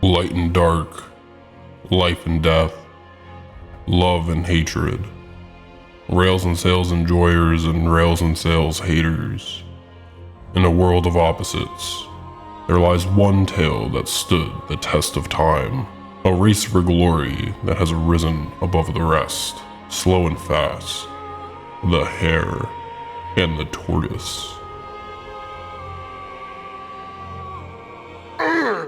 light and dark, life and death, love and hatred, rails and sails enjoyers and rails and sails haters. In a world of opposites, there lies one tale that stood the test of time, a race for glory that has arisen above the rest, slow and fast, the hare and the tortoise.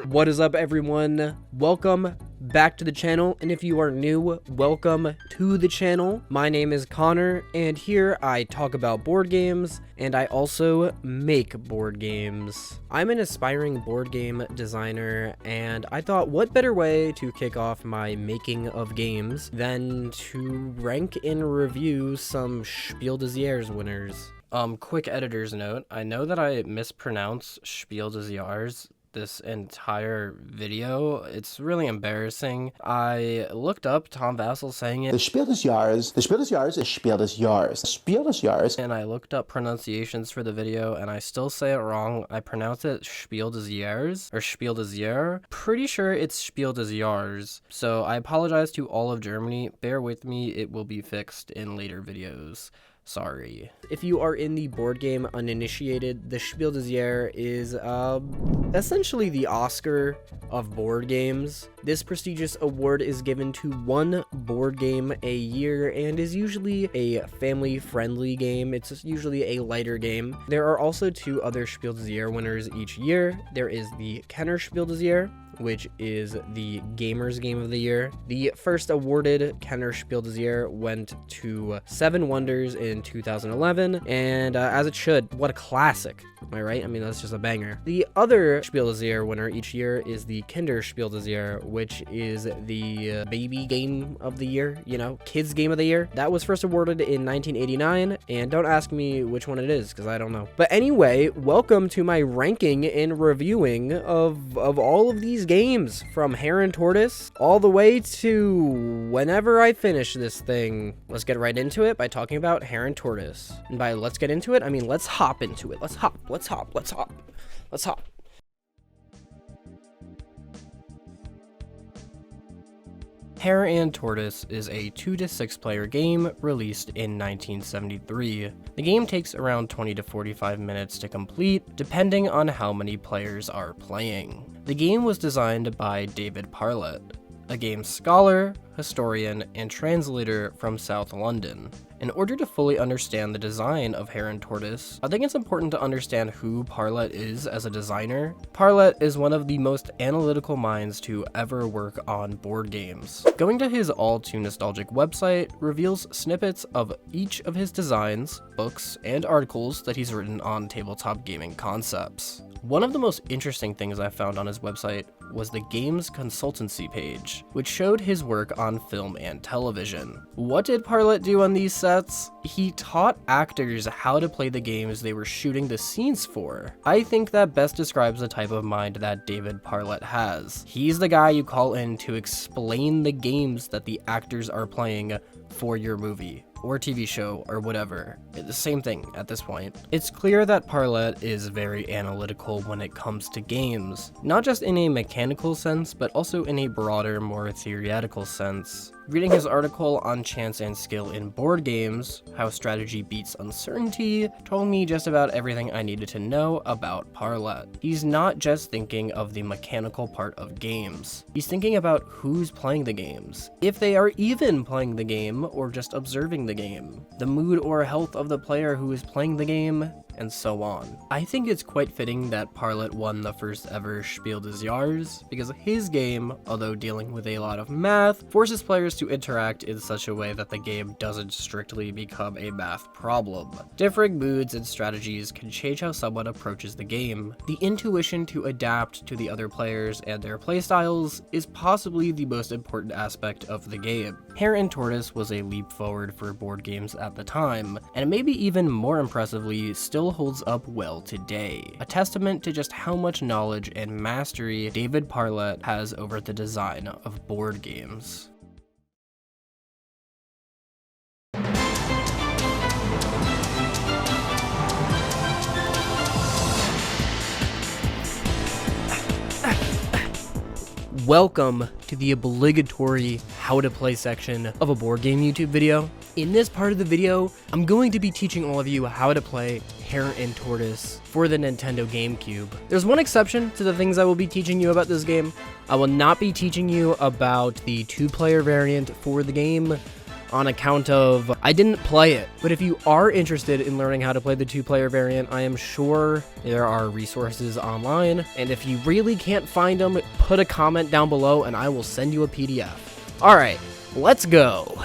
What is up, everyone? Welcome back to the channel, and if you are new, welcome to the channel. My name is Connor, and here I talk about board games, and I also make board games. I'm an aspiring board game designer, and I thought what better way to kick off my making of games than to rank and review some Spiel De Jahres winners. Quick editor's note, I know that I mispronounce Spiel De Jahres this entire video. It's really embarrassing. I looked up Tom Vassell saying it. The Spiel des Jahres is Spiel des Jahres. Spiel des Jahres. And I looked up pronunciations for the video, and I still say it wrong. I pronounce it Spiel des Jahres, or Spiel des Jahres. Pretty sure it's Spiel des Jahres. So I apologize to all of Germany. Bear with me, it will be fixed in later videos. Sorry. If you are in the board game uninitiated, the Spiel des Jahres is essentially the Oscar of board games. This prestigious award is given to one board game a year and is usually a family-friendly game. It's usually a lighter game. There are also two other Spiel des Jahres winners each year. There is the Kenner Spiel des Jahres, which is the Gamer's Game of the Year. The first awarded Kenner Spiel des Jahres went to Seven Wonders in 2011, and as it should. What a classic, am I right? I mean, that's just a banger. The other Spiel des Jahres winner each year is the Kinder Spiel des Jahres, which is the baby game of the year, you know, kids game of the year. That was first awarded in 1989, and don't ask me which one it is, because I don't know. But anyway, welcome to my ranking and reviewing of all of these games, from Hare and Tortoise all the way to whenever I finish this thing. Let's get right into it by talking about Hare and Tortoise. And by let's get into it, I mean let's hop into it. Let's hop. Hare and Tortoise is a 2 to 6 player game released in 1973. The game takes around 20 to 45 minutes to complete, depending on how many players are playing. The game was designed by David Parlett, a game scholar, historian, and translator from South London. In order to fully understand the design of Hare and Tortoise, I think it's important to understand who Parlett is as a designer. Parlett is one of the most analytical minds to ever work on board games. Going to his all-too-nostalgic website reveals snippets of each of his designs, books, and articles that he's written on tabletop gaming concepts. One of the most interesting things I found on his website was the games consultancy page, which showed his work on film and television. What did Parlett do on these sets? He taught actors how to play the games they were shooting the scenes for. I think that best describes the type of mind that David Parlett has. He's the guy you call in to explain the games that the actors are playing for your movie or TV show or whatever. The same thing at this point. It's clear that Parlett is very analytical when it comes to games, not just in a mechanical sense, but also in a broader, more theoretical sense. Reading his article on chance and skill in board games, how strategy beats uncertainty, told me just about everything I needed to know about Parlett. He's not just thinking of the mechanical part of games. He's thinking about who's playing the games, if they are even playing the game or just observing the game, the mood or health of the player who is playing the game, and so on. I think it's quite fitting that Parlett won the first ever Spiel des Jahres, because his game, although dealing with a lot of math, forces players to interact in such a way that the game doesn't strictly become a math problem. Differing moods and strategies can change how someone approaches the game. The intuition to adapt to the other players and their playstyles is possibly the most important aspect of the game. Hare and Tortoise was a leap forward for board games at the time, and maybe even more impressively, still holds up well today. A testament to just how much knowledge and mastery David Parlett has over the design of board games. Welcome to the obligatory how to play section of a board game YouTube video. In this part of the video, I'm going to be teaching all of you how to play Hare and Tortoise for the Nintendo GameCube. There's one exception to the things I will be teaching you about this game. I will not be teaching you about the 2-player variant for the game on account of I didn't play it. But if you are interested in learning how to play the 2-player variant, I am sure there are resources online. And if you really can't find them, put a comment down below and I will send you a PDF. All right, let's go.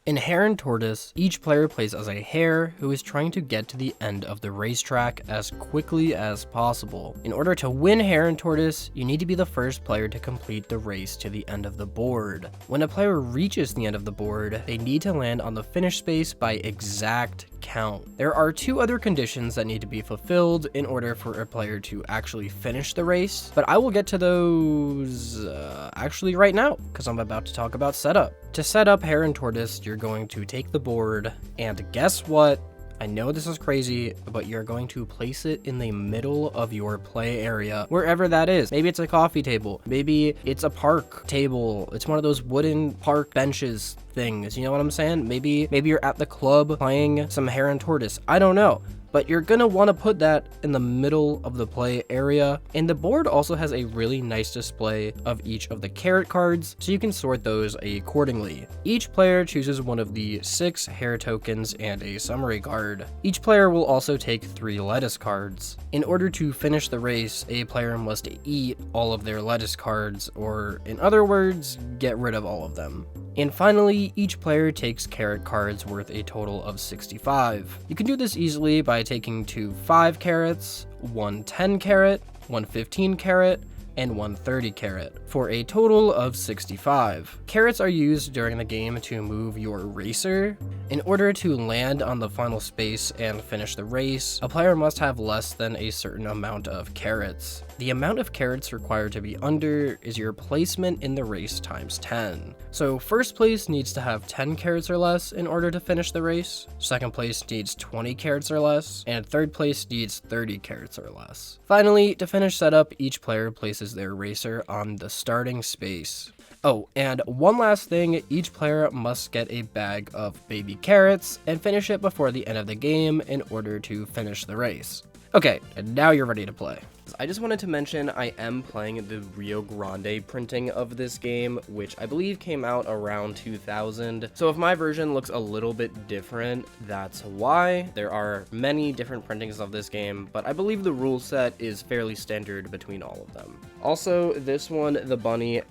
In Hare and Tortoise, each player plays as a hare who is trying to get to the end of the racetrack as quickly as possible. In order to win Hare and Tortoise, you need to be the first player to complete the race to the end of the board. When a player reaches the end of the board, they need to land on the finish space by exact count. There are 2 other conditions that need to be fulfilled in order for a player to actually finish the race, but I will get to those actually right now because I'm about to talk about setup. To set up Hare and Tortoise, you're going to take the board and guess what? I know this is crazy, but you're going to place it in the middle of your play area, wherever that is. Maybe it's a coffee table. Maybe it's a park table. It's one of those wooden park benches things. You know what I'm saying? Maybe you're at the club playing some Hare and Tortoise. I don't know. But you're gonna want to put that in the middle of the play area. And the board also has a really nice display of each of the carrot cards, so you can sort those accordingly. Each player chooses one of the 6 hare tokens and a summary card. Each player will also take 3 lettuce cards. In order to finish the race, a player must eat all of their lettuce cards, or in other words, get rid of all of them. And finally, each player takes carrot cards worth a total of 65. You can do this easily by taking 2 5 carrots, 1 10 carrot, 1 15 carrot, and 1 30 carrot, for a total of 65. Carrots are used during the game to move your racer. In order to land on the final space and finish the race, a player must have less than a certain amount of carrots. The amount of carrots required to be under is your placement in the race times 10. So first place needs to have 10 carrots or less in order to finish the race, second place needs 20 carrots or less, and third place needs 30 carrots or less. Finally, to finish setup, each player places their racer on the starting space. Oh, and one last thing, each player must get a bag of baby carrots and finish it before the end of the game in order to finish the race. Okay, and now you're ready to play. I just wanted to mention I am playing the Rio Grande printing of this game, which I believe came out around 2000. So if my version looks a little bit different, that's why. There are many different printings of this game, but I believe the rule set is fairly standard between all of them. Also, this one, the bunny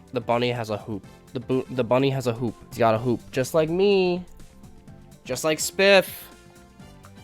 has a hoop. The bunny has a hoop. He's got a hoop, just like me, just like Spiff.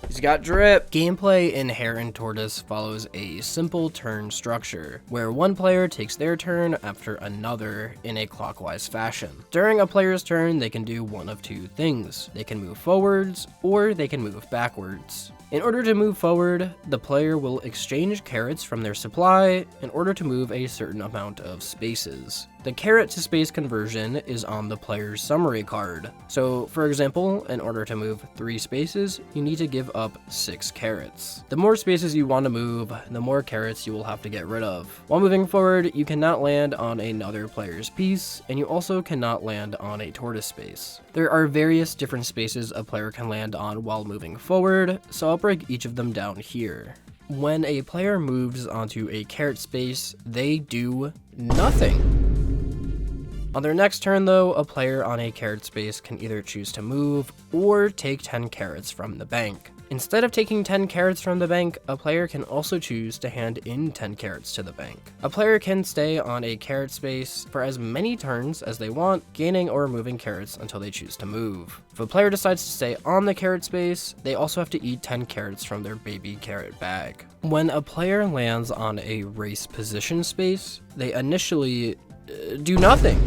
He's got drip. Gameplay in Hare and Tortoise follows a simple turn structure, where one player takes their turn after another in a clockwise fashion. During a player's turn, they can do one of 2 things. They can move forwards, or they can move backwards. In order to move forward, the player will exchange carrots from their supply in order to move a certain amount of spaces. The carrot to space conversion is on the player's summary card. So, for example, in order to move 3 spaces, you need to give up 6 carrots. The more spaces you want to move, the more carrots you will have to get rid of. While moving forward, you cannot land on another player's piece, and you also cannot land on a tortoise space. There are various different spaces a player can land on while moving forward, so I'll break each of them down here. When a player moves onto a carrot space, they do nothing. On their next turn though, a player on a carrot space can either choose to move or take 10 carrots from the bank. Instead of taking 10 carrots from the bank, a player can also choose to hand in 10 carrots to the bank. A player can stay on a carrot space for as many turns as they want, gaining or removing carrots until they choose to move. If a player decides to stay on the carrot space, they also have to eat 10 carrots from their baby carrot bag. When a player lands on a race position space, they initially do nothing.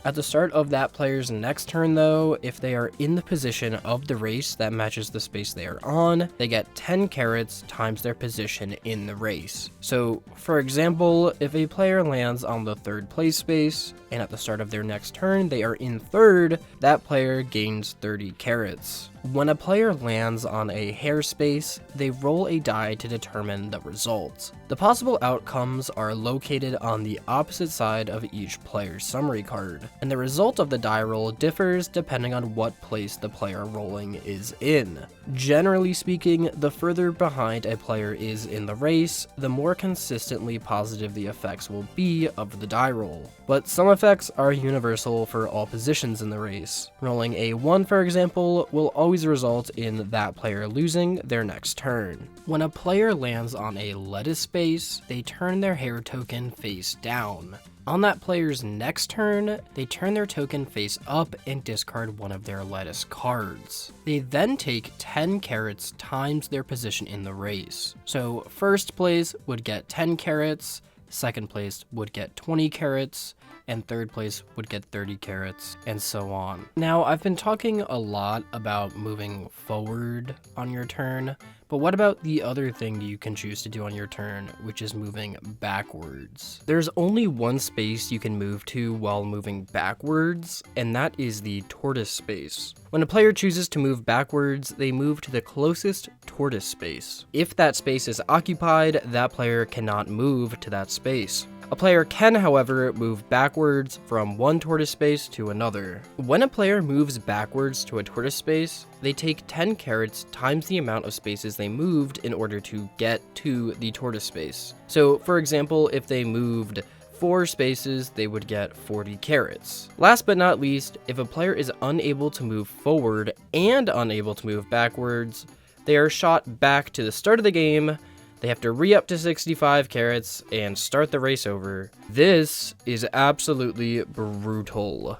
At the start of that player's next turn though, if they are in the position of the race that matches the space they are on, they get 10 carrots times their position in the race. So for example, if a player lands on the 3rd place space, and at the start of their next turn they are in 3rd, that player gains 30 carrots. When a player lands on a hare space, they roll a die to determine the result. The possible outcomes are located on the opposite side of each player's summary card, and the result of the die roll differs depending on what place the player rolling is in. Generally speaking, the further behind a player is in the race, the more consistently positive the effects will be of the die roll. But some effects are universal for all positions in the race. Rolling a 1, for example, will always result in that player losing their next turn. When a player lands on a lettuce space, they turn their hare token face down. On that player's next turn, they turn their token face up and discard one of their lettuce cards. They then take 10 carrots times their position in the race. So first place would get 10 carrots, second place would get 20 carrots, and third place would get 30 carrots, and so on. Now, I've been talking a lot about moving forward on your turn, but what about the other thing you can choose to do on your turn, which is moving backwards? There's only one space you can move to while moving backwards, and that is the tortoise space. When a player chooses to move backwards, they move to the closest tortoise space. If that space is occupied, that player cannot move to that space. A player can, however, move backwards from one tortoise space to another. When a player moves backwards to a tortoise space, they take 10 carrots times the amount of spaces they moved in order to get to the tortoise space. So, for example, if they moved 4 spaces, they would get 40 carrots. Last but not least, if a player is unable to move forward and unable to move backwards, they are shot back to the start of the game. They have to re-up to 65 carrots and start the race over. This is absolutely brutal.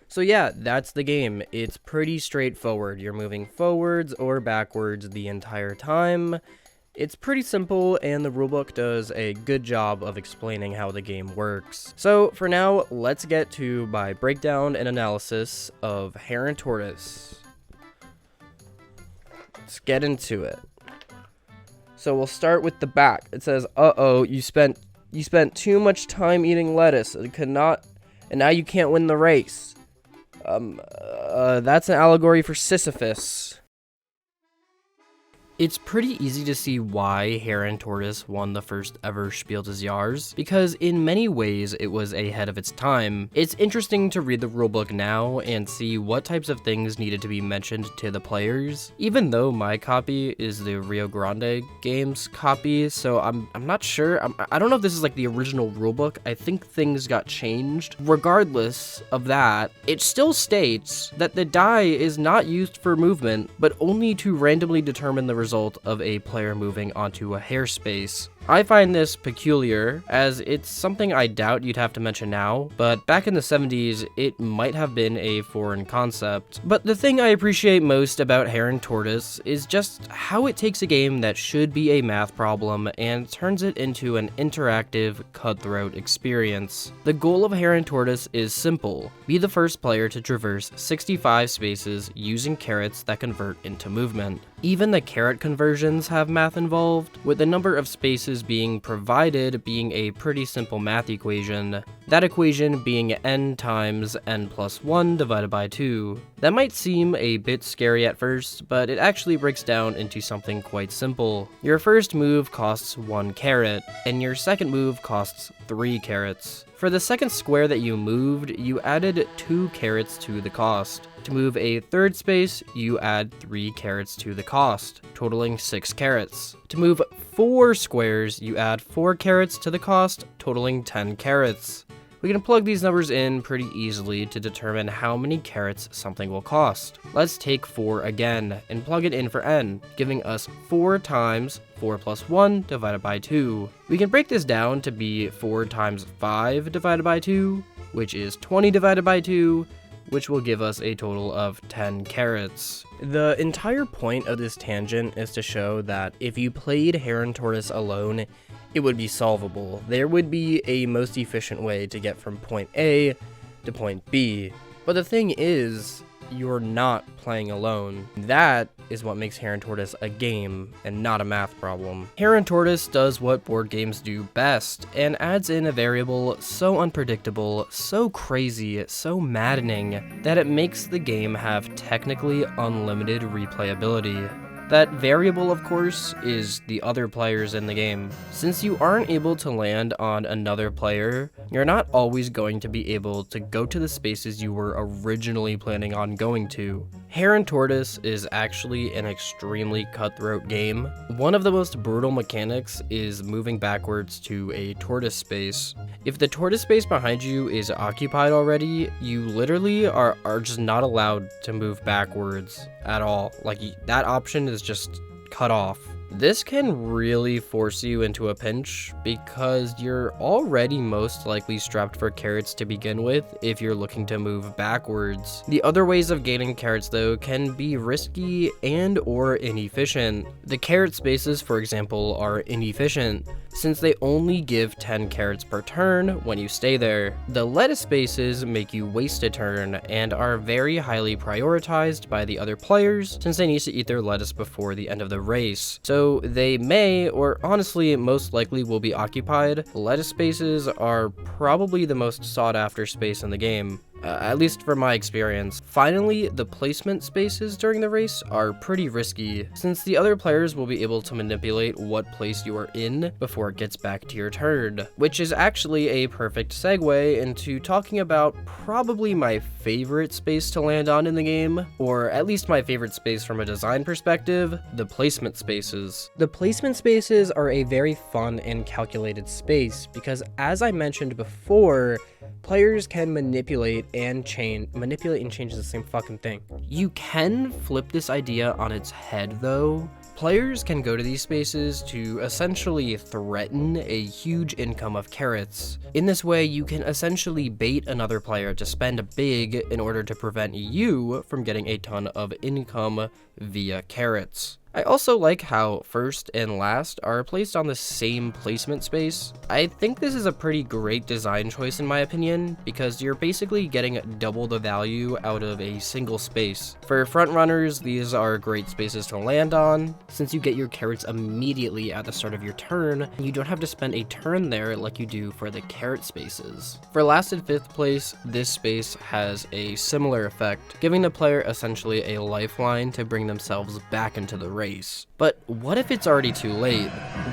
So yeah, that's the game. It's pretty straightforward. You're moving forwards or backwards the entire time. It's pretty simple, and the rulebook does a good job of explaining how the game works. So for now, let's get to my breakdown and analysis of Hare and Tortoise. Let's get into it. So we'll start with the back. It says, "Uh-oh, you spent too much time eating lettuce. It could not, and now you can't win the race." That's an allegory for Sisyphus. It's pretty easy to see why Hare and Tortoise won the first ever Spiel Des Jahres, because in many ways it was ahead of its time. It's interesting to read the rulebook now and see what types of things needed to be mentioned to the players. Even though my copy is the Rio Grande Games copy, so I'm not sure. I don't know if this is like the original rulebook. I think things got changed. Regardless of that, it still states that the die is not used for movement, but only to randomly determine the result of a player moving onto a hare space. I find this peculiar, as it's something I doubt you'd have to mention now, but back in the 70s, it might have been a foreign concept. But the thing I appreciate most about Hare and Tortoise is just how it takes a game that should be a math problem and turns it into an interactive, cutthroat experience. The goal of Hare and Tortoise is simple: be the first player to traverse 65 spaces using carrots that convert into movement. Even the carrot conversions have math involved, with the number of spaces being provided being a pretty simple math equation, that equation being n times n plus 1 divided by 2. That might seem a bit scary at first, but it actually breaks down into something quite simple. Your first move costs 1 carrot, and your second move costs 3 carrots. For the second square that you moved, you added 2 carrots to the cost. To move a third space, you add 3 carrots to the cost, totaling 6 carrots. To move 4 squares, you add 4 carrots to the cost, totaling 10 carrots. We can plug these numbers in pretty easily to determine how many carrots something will cost. Let's take 4 again, and plug it in for n, giving us 4 times 4 plus 1 divided by 2. We can break this down to be 4 times 5 divided by 2, which is 20 divided by 2, which will give us a total of 10 carrots. The entire point of this tangent is to show that if you played Hare and Tortoise alone, it would be solvable. There would be a most efficient way to get from point A to point B. But the thing is, you're not playing alone. That is what makes Hare and Tortoise a game and not a math problem. Hare and Tortoise does what board games do best and adds in a variable so unpredictable, so crazy, so maddening that it makes the game have technically unlimited replayability. That variable, of course, is the other players in the game. Since you aren't able to land on another player, you're not always going to be able to go to the spaces you were originally planning on going to. Hare and Tortoise is actually an extremely cutthroat game. One of the most brutal mechanics is moving backwards to a tortoise space. If the tortoise space behind you is occupied already, you literally are just not allowed to move backwards at all. Like, that option is just cut off. This can really force you into a pinch because you're already most likely strapped for carrots to begin with if you're looking to move backwards. The other ways of gaining carrots though can be risky and or inefficient. The carrot spaces, for example, are inefficient since they only give 10 carrots per turn when you stay there. The lettuce spaces make you waste a turn and are very highly prioritized by the other players since they need to eat their lettuce before the end of the race. So they may, or honestly most likely will be occupied. Lettuce spaces are probably the most sought after space in the game. At least from my experience. Finally, the placement spaces during the race are pretty risky, since the other players will be able to manipulate what place you are in before it gets back to your turn, which is actually a perfect segue into talking about probably my favorite space to land on in the game, or at least my favorite space from a design perspective, the placement spaces. The placement spaces are a very fun and calculated space because, as I mentioned before, players can manipulate and change is the same fucking thing. You can flip this idea on its head though. Players can go to these spaces to essentially threaten a huge income of carrots. In this way, you can essentially bait another player to spend big in order to prevent you from getting a ton of income via carrots. I also like how first and last are placed on the same placement space. I think this is a pretty great design choice in my opinion, because you're basically getting double the value out of a single space. For front runners, these are great spaces to land on, since you get your carrots immediately at the start of your turn, you don't have to spend a turn there like you do for the carrot spaces. For last and fifth place, this space has a similar effect, giving the player essentially a lifeline to bring themselves back into the race. But what if it's already too late?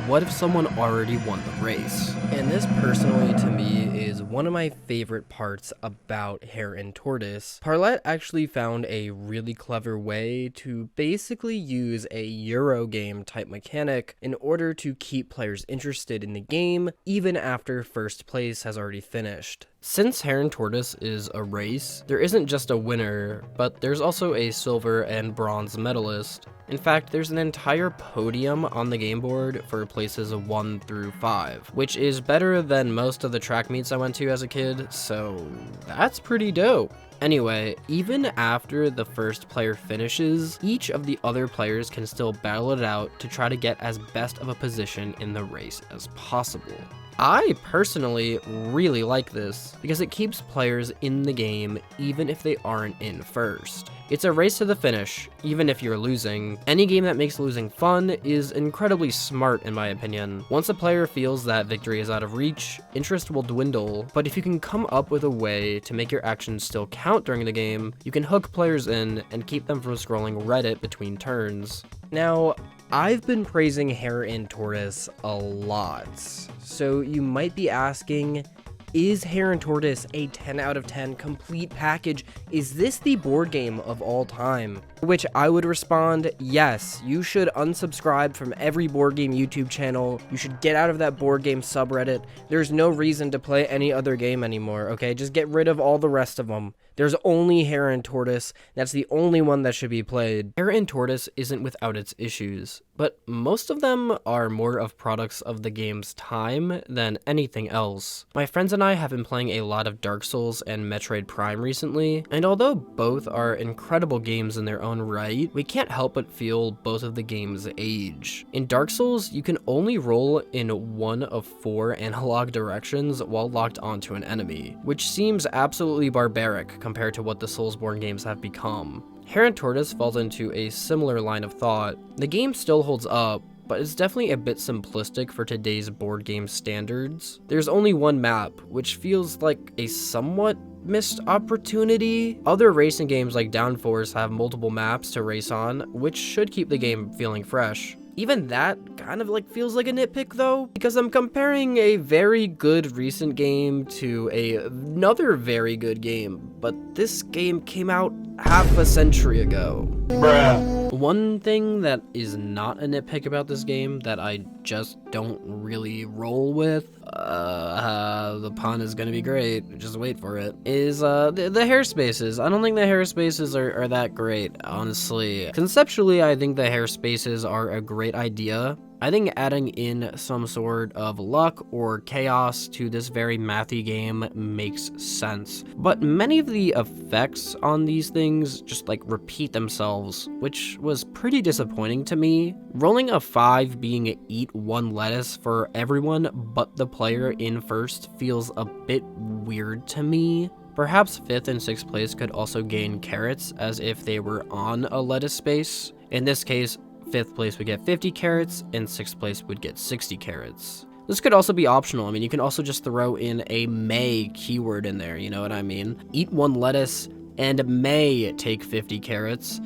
What if someone already won the race? And this personally to me is one of my favorite parts about Hare and Tortoise. Parlett actually found a really clever way to basically use a Eurogame type mechanic in order to keep players interested in the game even after first place has already finished. Since Hare and Tortoise is a race, there isn't just a winner, but there's also a silver and bronze medalist. In fact, there's an entire podium on the game board for places 1 through 5, which is better than most of the track meets I went to as a kid, so that's pretty dope. Anyway, even after the first player finishes, each of the other players can still battle it out to try to get as best of a position in the race as possible. I personally really like this because it keeps players in the game even if they aren't in first. It's a race to the finish, even if you're losing. Any game that makes losing fun is incredibly smart in my opinion. Once a player feels that victory is out of reach, interest will dwindle, but if you can come up with a way to make your actions still count during the game, you can hook players in and keep them from scrolling Reddit between turns. Now, I've been praising Hare and Tortoise a lot, so you might be asking, is Hare and Tortoise a 10 out of 10 complete package? Is this the board game of all time? Which I would respond, yes, you should unsubscribe from every board game YouTube channel. You should get out of that board game subreddit. There's no reason to play any other game anymore, okay? Just get rid of all the rest of them. There's only Hare and Tortoise. That's the only one that should be played. Hare and Tortoise isn't without its issues, but most of them are more of products of the game's time than anything else. My friends and I have been playing a lot of Dark Souls and Metroid Prime recently, and although both are incredible games in their own right, we can't help but feel both of the games age. In Dark Souls, you can only roll in one of 4 analog directions while locked onto an enemy, which seems absolutely barbaric compared to what the Soulsborne games have become. Hare and Tortoise falls into a similar line of thought. The game still holds up, but it's definitely a bit simplistic for today's board game standards. There's only one map, which feels like a somewhat missed opportunity. Other racing games like Downforce have multiple maps to race on, which should keep the game feeling fresh. Even that kind of feels like a nitpick though, because I'm comparing a very good recent game to another very good game, but this game came out half a century ago. Bruh. One thing that is not a nitpick about this game that I just don't really roll with, the pun is gonna be great, just wait for it, is the hair spaces. I don't think the hair spaces are that great, honestly. Conceptually, I think the hair spaces are a great idea. I think adding in some sort of luck or chaos to this very mathy game makes sense. But many of the effects on these things just repeat themselves, which was pretty disappointing to me. Rolling a 5 being eat 1 lettuce for everyone but the player in first feels a bit weird to me. Perhaps 5th and 6th place could also gain carrots as if they were on a lettuce space. In this case, 5th place would get 50 carrots, and 6th place would get 60 carrots. This could also be optional. I mean, you can also just throw in a may keyword in there, you know what I mean? Eat 1 lettuce and may take 50 carrots.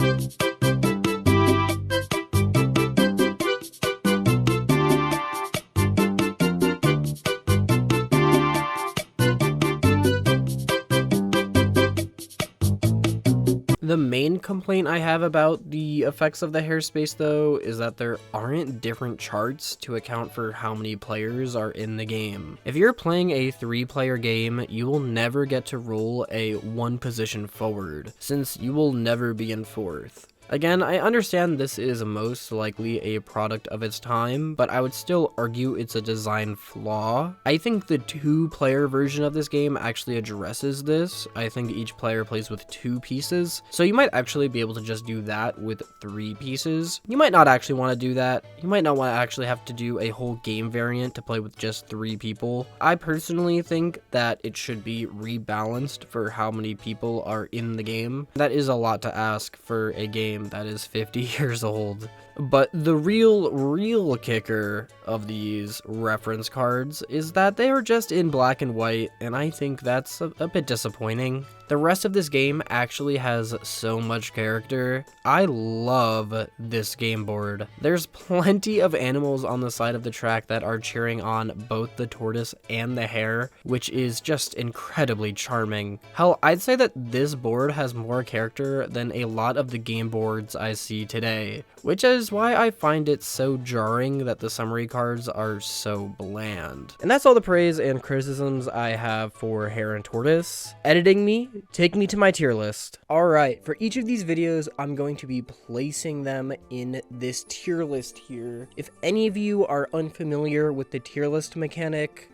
The main complaint I have about the effects of the hair space though is that there aren't different charts to account for how many players are in the game. If you're playing a 3-player game, you will never get to roll a 1 position forward, since you will never be in 4th. Again, I understand this is most likely a product of its time, but I would still argue it's a design flaw. I think the 2-player version of this game actually addresses this. I think each player plays with 2 pieces, so you might actually be able to just do that with 3 pieces. You might not actually want to do that. You might not want to actually have to do a whole game variant to play with just 3 people. I personally think that it should be rebalanced for how many people are in the game. That is a lot to ask for a game that is 50 years old. But the real kicker of these reference cards is that they are just in black and white, and I think that's a bit disappointing. The rest of this game actually has so much character. I love this game board. There's plenty of animals on the side of the track that are cheering on both the tortoise and the hare, which is just incredibly charming. Hell, I'd say that this board has more character than a lot of the game boards I see today, which is why I find it so jarring that the summary cards are so bland. And that's all the praise and criticisms I have for Hare and Tortoise. Editing me, take me to my tier list. Alright, for each of these videos, I'm going to be placing them in this tier list here. If any of you are unfamiliar with the tier list mechanic,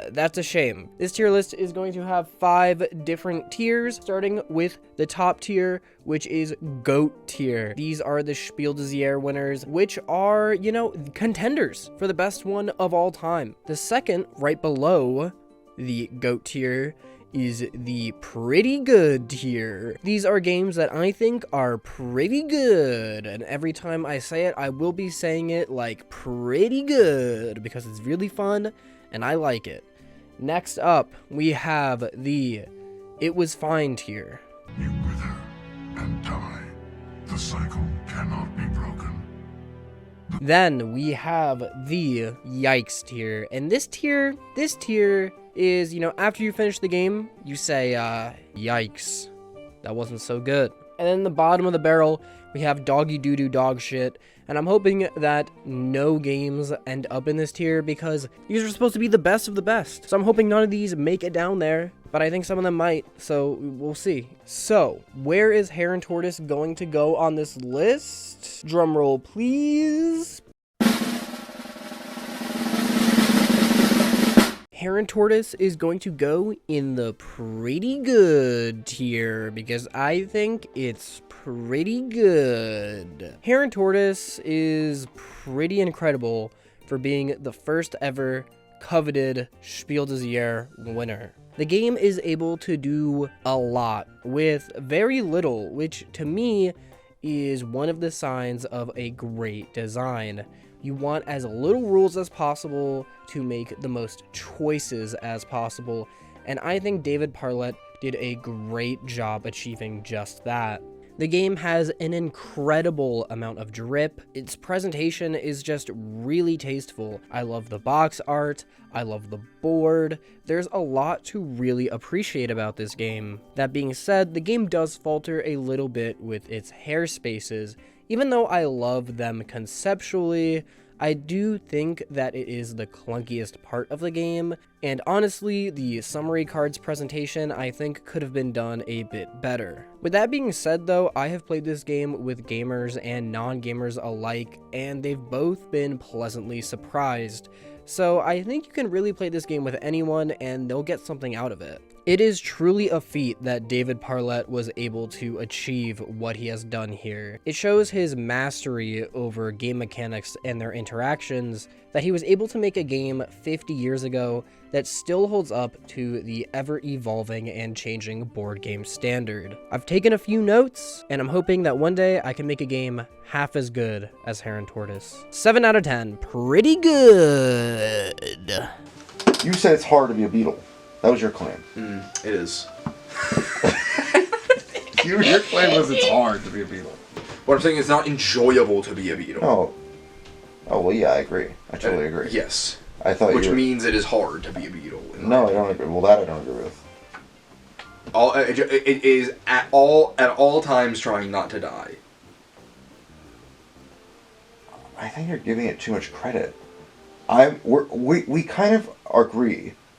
that's a shame. This tier list is going to have 5 different tiers, starting with the top tier, which is GOAT tier. These are the Spiel De Jahres winners, which are, contenders for the best one of all time. The second, right below the GOAT tier, is the pretty good tier. These are games that I think are pretty good, and every time I say it, I will be saying it like pretty good, because it's really fun and I like it. Next up, we have the It Was Fine tier. You wither and die. The cycle cannot be broken. Then we have the Yikes tier, and this tier is, after you finish the game, you say, yikes, that wasn't so good. And then the bottom of the barrel, We have doggy doo-doo dog shit. And I'm hoping that no games end up in this tier because these are supposed to be the best of the best. So I'm hoping none of these make it down there, but I think some of them might, so we'll see. So, where is Hare and Tortoise going to go on this list? Drumroll, please. Hare and Tortoise is going to go in the pretty good tier because I think it's pretty good. Hare and Tortoise is pretty incredible for being the first ever coveted Spiel De Jahres winner. The game is able to do a lot with very little, which to me is one of the signs of a great design. You want as little rules as possible to make the most choices as possible, and I think David Parlett did a great job achieving just that. The game has an incredible amount of drip. Its presentation is just really tasteful. I love the box art. I love the board. There's a lot to really appreciate about this game. That being said, the game does falter a little bit with its hair spaces. Even though I love them conceptually, I do think that it is the clunkiest part of the game, and honestly, the summary cards presentation I think could have been done a bit better. With that being said though, I have played this game with gamers and non-gamers alike, and they've both been pleasantly surprised. So I think you can really play this game with anyone and they'll get something out of it. It is truly a feat that David Parlett was able to achieve what he has done here. It shows his mastery over game mechanics and their interactions, that he was able to make a game 50 years ago that still holds up to the ever-evolving and changing board game standard. I've taken a few notes, and I'm hoping that one day I can make a game half as good as Hare and Tortoise. 7 out of 10. Pretty good. You said it's hard to be a beetle. That was your claim. It is. Your claim was it's hard to be a beetle. What I'm saying is not enjoyable to be a beetle. Oh, well, yeah, I agree. I totally agree. Yes. I thought Which means it is hard to be a beetle. No, I don't agree. Well, that I don't agree with. It is at all times trying not to die. I think you're giving it too much credit. We kind of agree